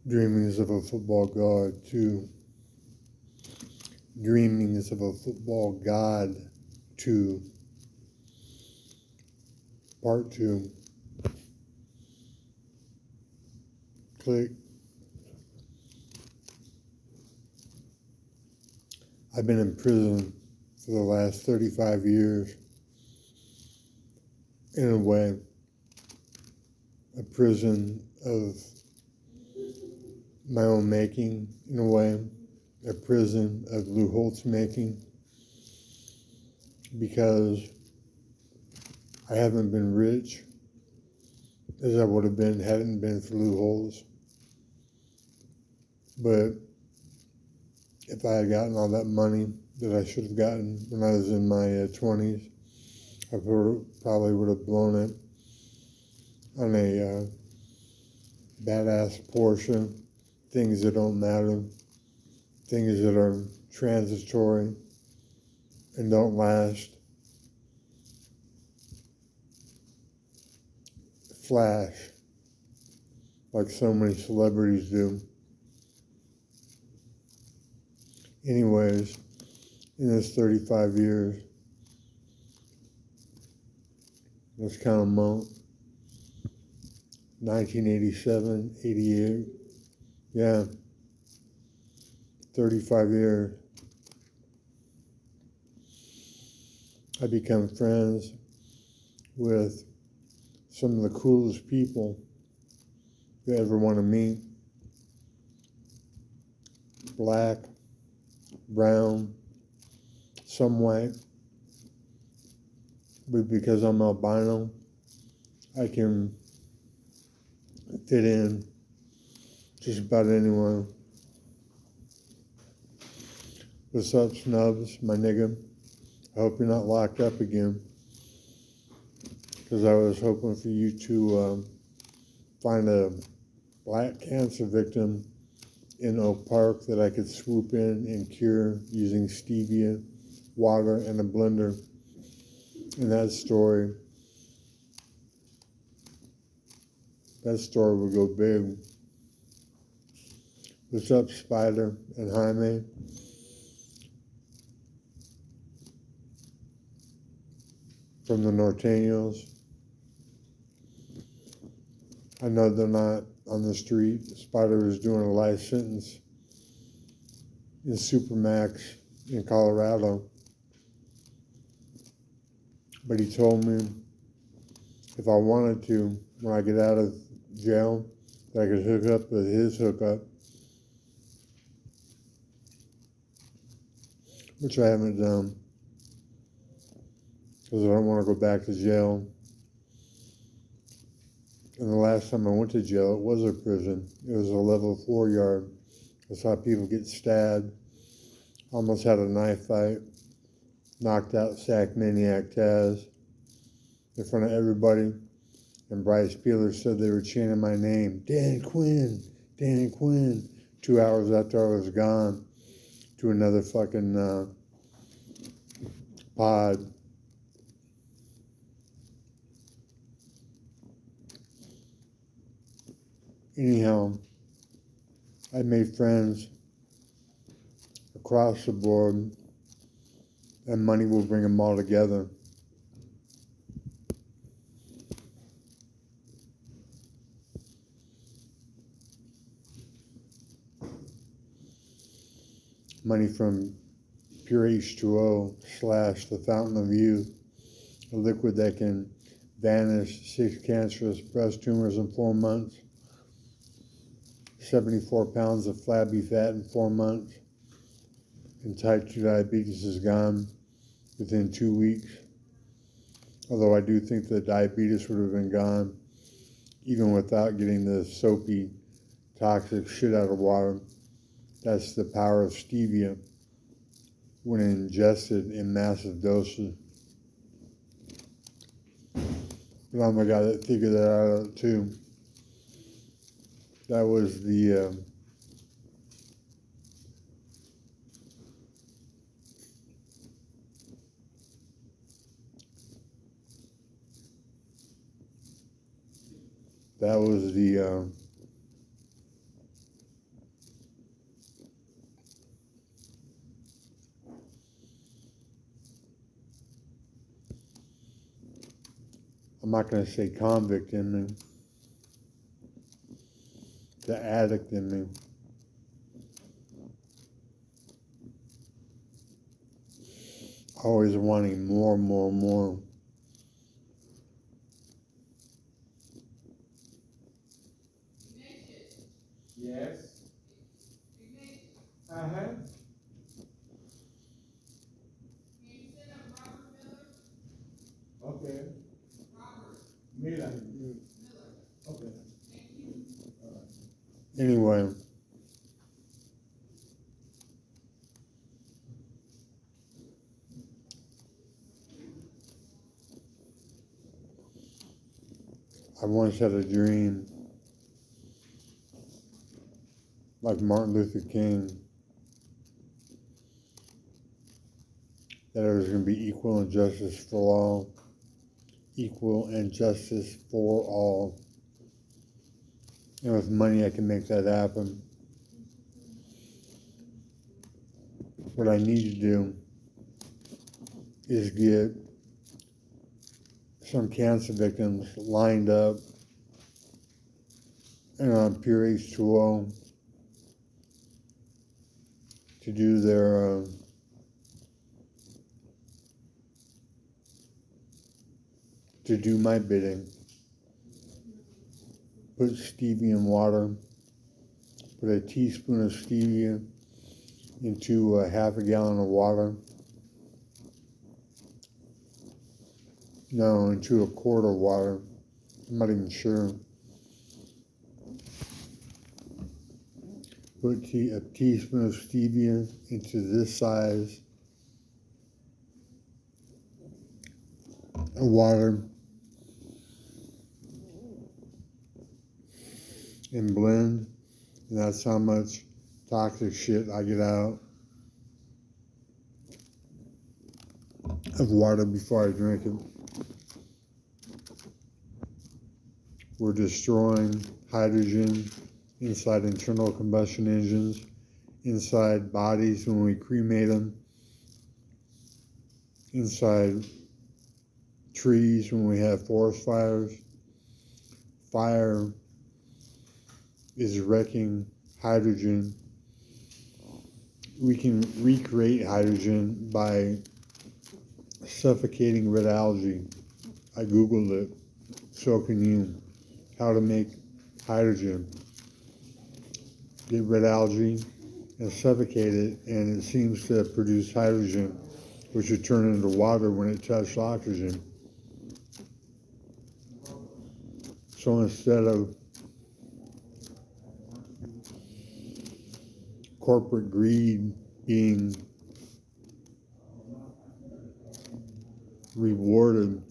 Dreamings of a Football God 2. Dreamings of a Football God 2. Part 2. Click. I've been in prison for the last 35 years. In a way, a prison of my own making, in a way, a prison of Lou Holt's making, because I haven't been rich as I would have been hadn't been for Lou Holt's. But if I had gotten all that money that I should have gotten when I was in my 20s, I probably would have blown it on a badass Porsche, things that don't matter, things that are transitory and don't last. Flash, like so many celebrities do. Anyways, in this 35 years, let's count them out. 1987, 88, yeah, 35 years. I become friends with some of the coolest people you ever want to meet. Black, brown, some white. But because I'm albino, I can fit in just about anyone. What's up, Snubs, my nigga? I hope you're not locked up again, because I was hoping for you to find a black cancer victim in Oak Park that I could swoop in and cure using stevia, water, and a blender. And that story would go big. What's up, Spider and Jaime? From the Norteños. I know they're not on the street. Spider is doing a life sentence in Supermax in Colorado. But he told me if I wanted to, when I get out of jail, that I could hook up with his hookup, which I haven't done, because I don't want to go back to jail. And the last time I went to jail, it was a prison. It was a level 4 yard. I saw people get stabbed. Almost had a knife fight. Knocked out Sack Maniac Taz in front of everybody. And Bryce Peeler said they were chanting my name. Dan Quinn, Dan Quinn. 2 hours after I was gone to another fucking pod. Anyhow, I made friends across the board, and money will bring them all together. Money from Pure H2O / the Fountain of Youth, a liquid that can vanish 6 cancerous breast tumors in 4 months, 74 pounds of flabby fat in 4 months, and type 2 diabetes is gone within 2 weeks. Although I do think the diabetes would have been gone even without getting the soapy, toxic shit out of water. That's the power of stevia when ingested in massive doses. But I'm the guy that figured that out too. That was the I'm not going to say convict in me, the addict in me. Always wanting more, more, more. Yes. Uh-huh. Okay. Miller. Okay. Anyway, I once had a dream, like Martin Luther King, that there was going to be equal injustice for all, equal injustice for all. And with money, I can make that happen. What I need to do is get some cancer victims lined up and on pure H2O to do their to do my bidding. Put stevia in water, put a teaspoon of stevia into half a gallon of water. No, into a quart of water. I'm not even sure. Put a teaspoon of stevia into this size of water and blend. And that's how much toxic shit I get out of water before I drink it. We're destroying hydrogen inside internal combustion engines, inside bodies when we cremate them, inside trees when we have forest fires. Fire is wrecking hydrogen. We can recreate hydrogen by suffocating red algae. I Googled it. So can you. How to make hydrogen. Get red algae and suffocate it, and it seems to produce hydrogen, which would turn into water when it touched oxygen. So instead of corporate greed being rewarded,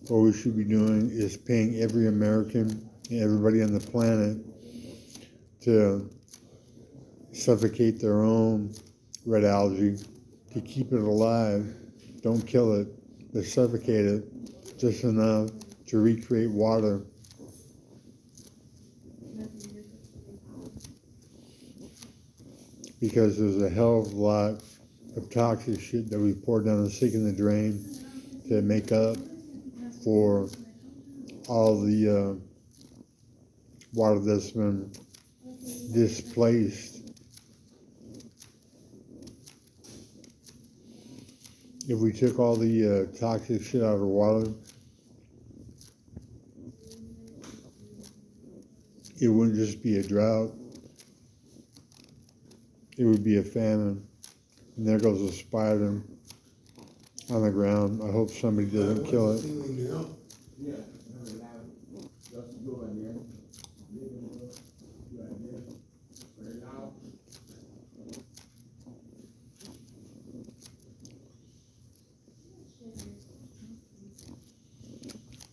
what we should be doing is paying every American and everybody on the planet to suffocate their own red algae, to keep it alive. Don't kill it, but suffocate it just enough to recreate water. Because there's a hell of a lot of toxic shit that we pour down the sink in the drain to make up for all the water that's been displaced. If we took all the toxic shit out of the water, it wouldn't just be a drought, it would be a famine. And there goes a spider on the ground. I hope somebody doesn't kill it.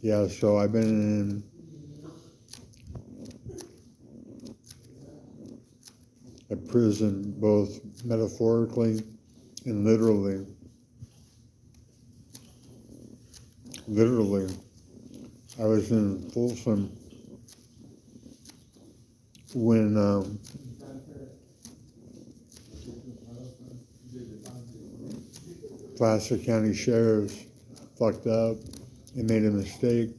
Yeah, so I've been in a prison, both metaphorically and literally. Literally, I was in Folsom when Placer County sheriffs fucked up and made a mistake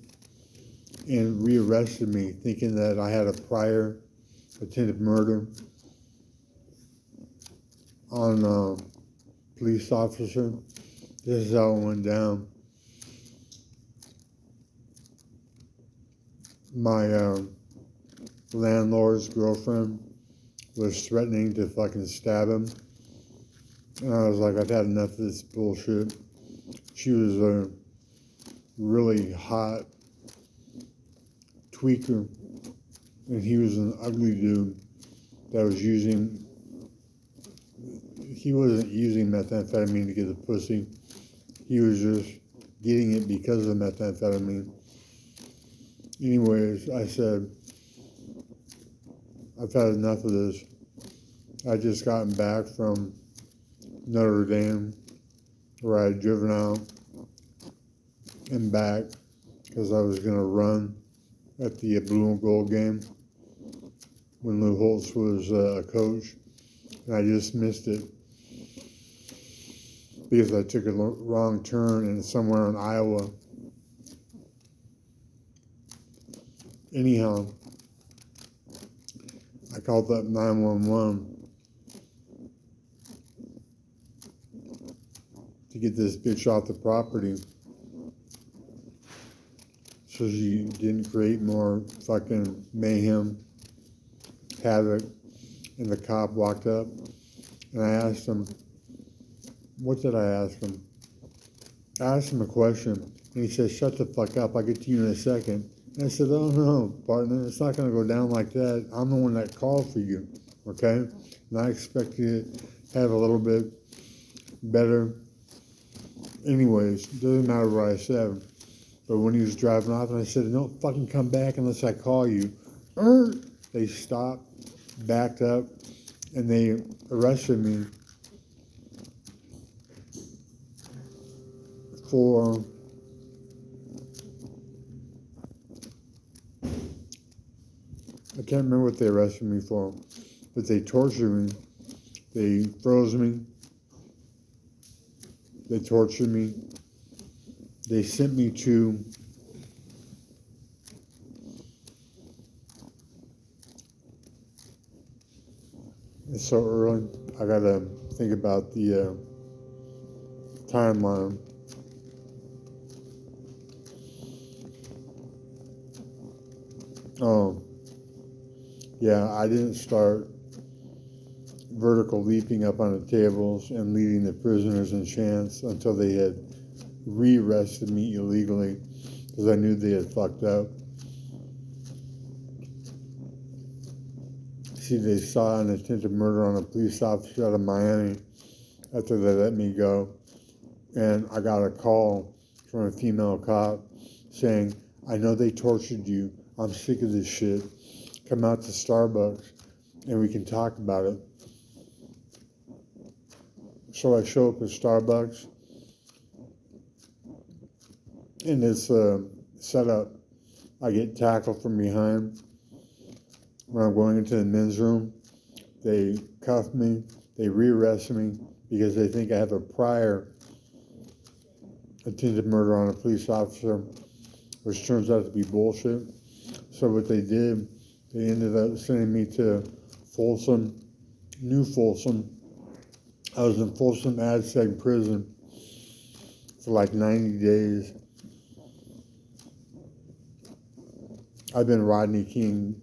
and rearrested me, thinking that I had a prior attempted murder on a police officer. This is how it went down. My landlord's girlfriend was threatening to fucking stab him. And I was like, I've had enough of this bullshit. She was a really hot tweaker, and he was an ugly dude that was he wasn't using methamphetamine to get the pussy. He was just getting it because of methamphetamine. Anyways, I said, I've had enough of this. I just gotten back from Notre Dame, where I had driven out and back because I was going to run at the Blue and Gold game when Lou Holtz was a coach, and I just missed it because I took a wrong turn in somewhere in Iowa. Anyhow, I called up 911 to get this bitch off the property so she didn't create more fucking mayhem, havoc. And the cop walked up, and I asked him, what did I ask him? I asked him a question, and he said, shut the fuck up, I'll get to you in a second. And I said, oh no, partner, it's not going to go down like that. I'm the one that called for you, okay? And I expect you to have a little bit better. Anyways, doesn't matter what I said. But when he was driving off, and I said, don't fucking come back unless I call you. They stopped, backed up, and they arrested me for I can't remember what they arrested me for, but they tortured me. They froze me. They tortured me. They sent me to it's so early. I gotta think about the timeline. Oh, yeah, I didn't start vertical leaping up on the tables and leading the prisoners in chants until they had rearrested me illegally because I knew they had fucked up. See, they saw an attempted murder on a police officer out of Miami after they let me go. And I got a call from a female cop saying, I know they tortured you. I'm sick of this shit. Come out to Starbucks and we can talk about it. So I show up at Starbucks and it's set up. I get tackled from behind. When I'm going into the men's room, they cuff me, they rearrest me because they think I have a prior attempted murder on a police officer, which turns out to be bullshit. So what they did, they ended up sending me to Folsom, New Folsom. I was in Folsom Adseg prison for like 90 days. I've been Rodney King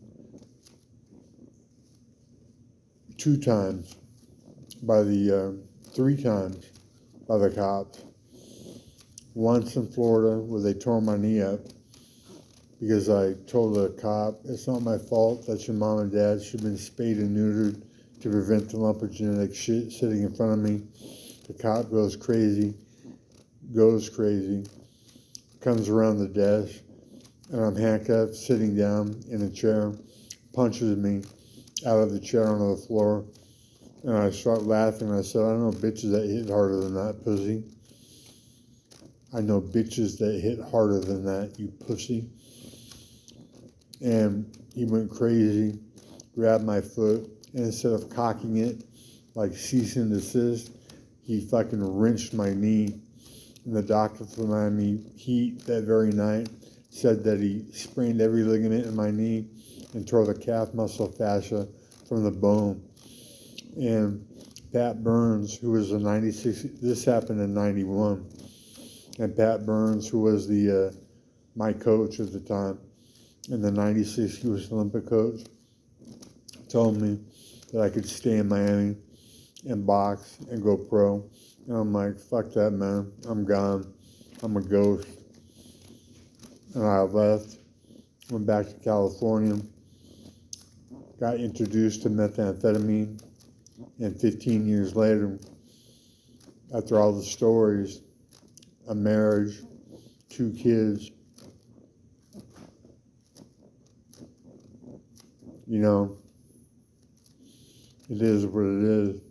3 times by the cops. Once in Florida where they tore my knee up because I told the cop, it's not my fault that your mom and dad should have been spayed and neutered to prevent the lump of genetic shit sitting in front of me. The cop goes crazy, comes around the desk, and I'm handcuffed, sitting down in a chair, punches me out of the chair onto the floor, and I start laughing. I said, I know bitches that hit harder than that, pussy. I know bitches that hit harder than that, you pussy. And he went crazy, grabbed my foot, and instead of cocking it like cease and desist, he fucking wrenched my knee And the doctor from Miami Heat that very night said that he sprained every ligament in my knee and tore the calf muscle fascia from the bone. And Pat Burns, who was a 96, this happened in 91, and Pat Burns, who was my coach at the time, in the 96 he was Olympic coach, told me that I could stay in Miami and box and go pro. And I'm like, fuck that, man. I'm gone. I'm a ghost. And I left, went back to California, got introduced to methamphetamine, and 15 years later, after all the stories, a marriage, 2 kids, you know, it is what it is.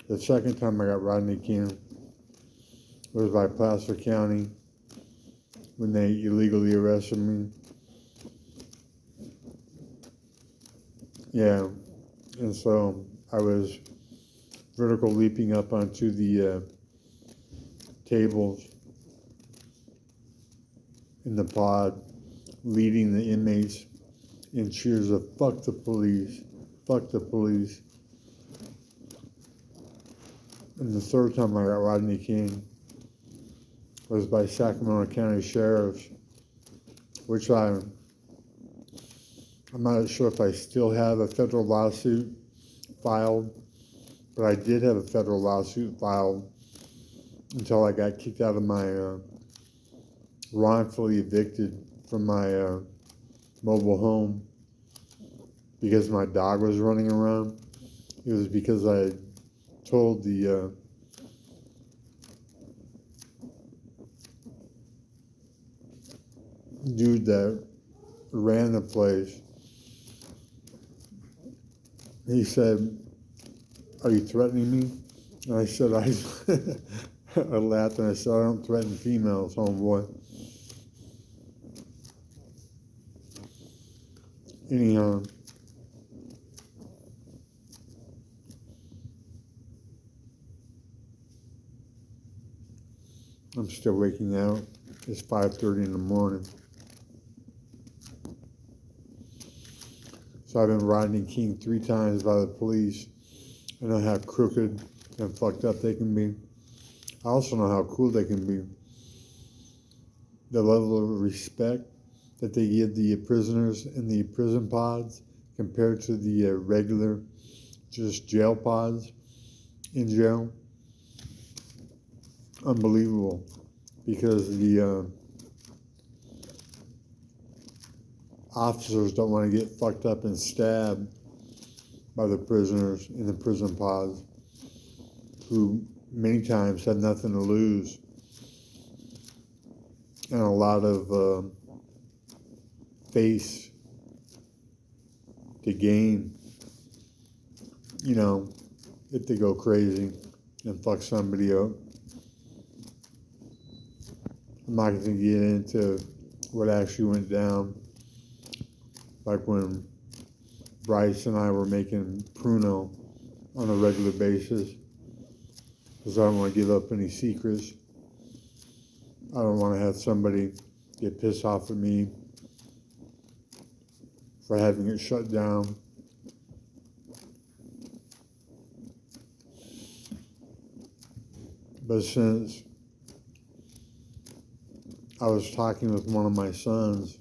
The second time I got Rodney King was by Placer County when they illegally arrested me. Yeah, and so I was vertical leaping up onto the tables in the pod, leading the inmates in cheers of "fuck the police, fuck the police." And the third time I got Rodney King was by Sacramento County Sheriffs, which I'm not sure if I still have a federal lawsuit filed, but I did have a federal lawsuit filed until I got kicked out of my wrongfully evicted from my mobile home because my dog was running around. It was because I told the dude that ran the place, he said, "Are you threatening me?" And I said, I laughed and I said, "I don't threaten females, homeboy." Anyhow, I'm still waking out. It's 5:30 in the morning. So I've been Rodney King 3 times by the police. I know how crooked and fucked up they can be. I also know how cool they can be. The level of respect that they give the prisoners in the prison pods compared to the regular just jail pods in jail. Unbelievable. Because the officers don't want to get fucked up and stabbed by the prisoners in the prison pods, who many times had nothing to lose and a lot of face to gain, you know, if they go crazy and fuck somebody up. I'm not going to get into what actually went down, like when Bryce and I were making Pruno on a regular basis, because I don't want to give up any secrets. I don't want to have somebody get pissed off at me for having it shut down. But since I was talking with one of my sons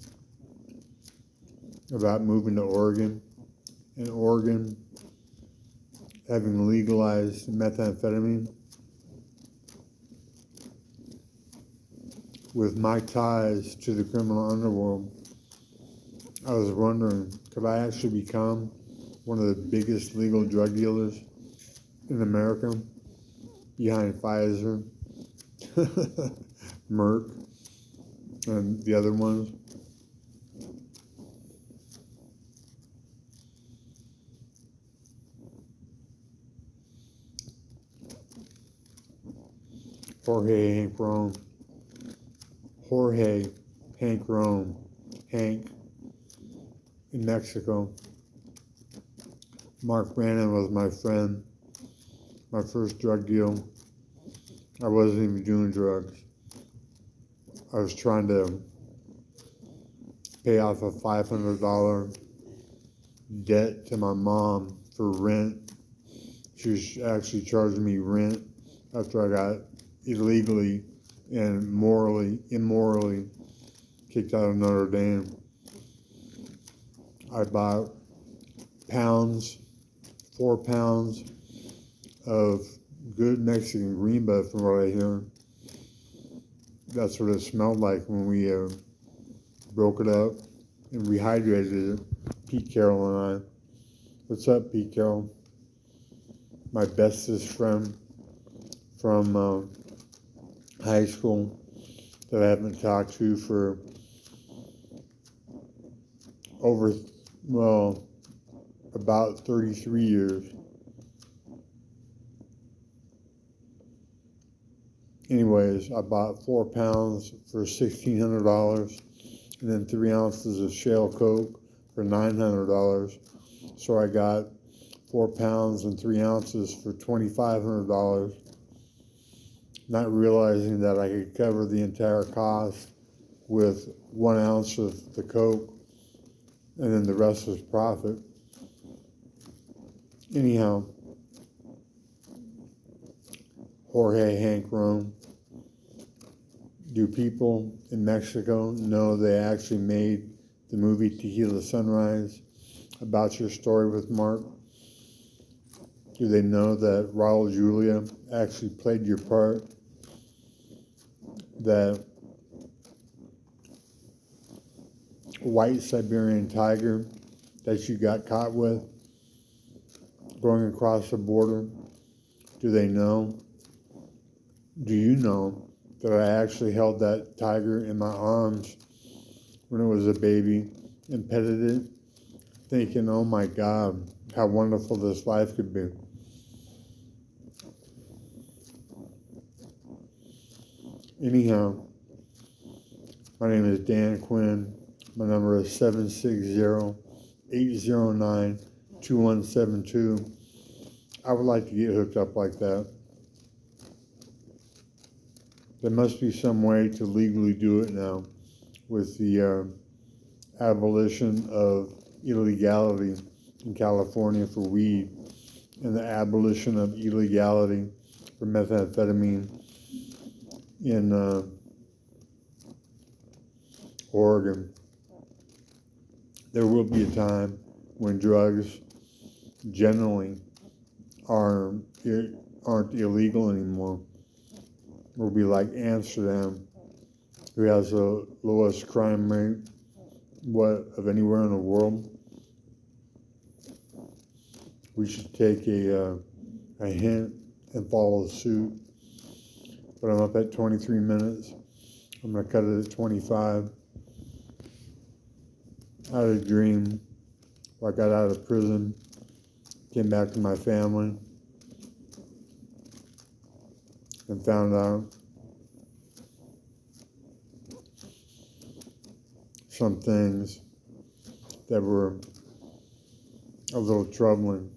about moving to Oregon, and Oregon having legalized methamphetamine, with my ties to the criminal underworld, I was wondering, could I actually become one of the biggest legal drug dealers in America, behind Pfizer, Merck, and the other ones? Jorge Hank Rohn. Jorge Hank Rohn. Hank in Mexico. Mark Brannon was my friend. My first drug deal. I wasn't even doing drugs. I was trying to pay off a $500 debt to my mom for rent. She was actually charging me rent after I got illegally and immorally kicked out of Notre Dame. I bought 4 pounds of good Mexican green bud from what I hear. That's what it smelled like when we broke it up and rehydrated it, Pete Carroll and I. What's up, Pete Carroll? My bestest friend from high school that I haven't talked to for about 33 years. Anyways, I bought 4 pounds for $1,600 and then 3 ounces of shale coke for $900. So I got 4 pounds and 3 ounces for $2,500, not realizing that I could cover the entire cost with 1 ounce of the coke and then the rest was profit. Anyhow, Jorge Hank Rohn. Do people in Mexico know they actually made the movie Tequila Sunrise about your story with Mark? Do they know that Raul Julia actually played your part? That white Siberian tiger that you got caught with going across the border? Do they know? Do you know that I actually held that tiger in my arms when it was a baby and petted it, thinking, oh my God, how wonderful this life could be? Anyhow, my name is Dan Quinn. My number is 760-809-2172. I would like to get hooked up like that. There must be some way to legally do it now with the abolition of illegality in California for weed and the abolition of illegality for methamphetamine in Oregon. There will be a time when drugs generally aren't illegal anymore. We'll be like Amsterdam, who has the lowest crime rate, of anywhere in the world. We should take a hint and follow suit. But I'm up at 23 minutes. I'm going to cut it at 25. I had a dream where I got out of prison, came back to my family, and found out some things that were a little troubling,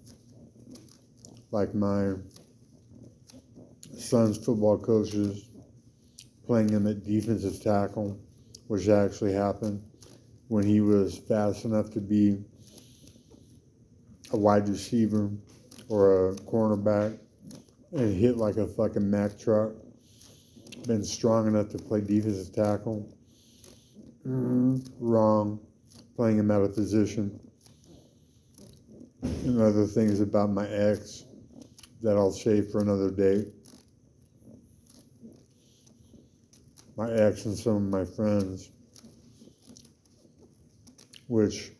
like my son's football coaches playing him at defensive tackle, which actually happened when he was fast enough to be a wide receiver or a cornerback and hit like a fucking Mack truck. Been strong enough to play defensive tackle. Wrong. Playing him out of position. And other things about my ex that I'll save for another date. My ex and some of my friends, which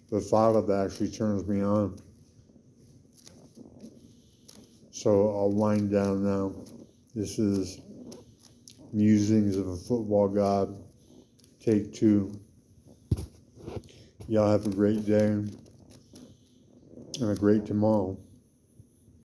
the thought of that actually turns me on. So I'll wind down now. This is Musings of a Football God, take 2. Y'all have a great day and a great tomorrow.